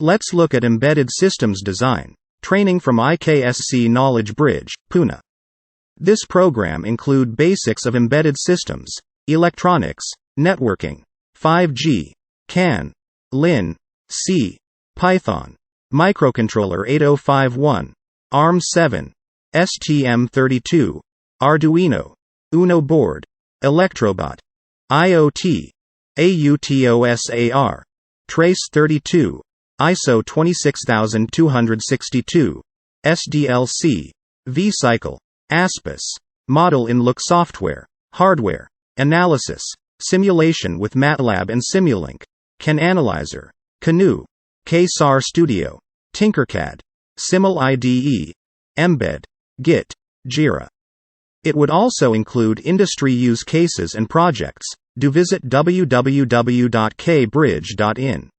Let's look at embedded systems design. Training from IKSC Knowledge Bridge, Pune. This program include basics of embedded systems, electronics, networking, 5G, CAN, Lin, C, Python, Microcontroller 8051, ARM7, STM32, Arduino, Uno board, Electrobot, IoT, AUTOSAR, Trace32, ISO 26262, SDLC, vCycle, ASPICE, Model-in-Look software, hardware, analysis, simulation with MATLAB and Simulink, Analyser, CANoe, K-SAR Studio, Tinkercad, SimulIDE, MBED, Git, JIRA. It would also include industry use cases and projects. Do visit www.kbridge.in.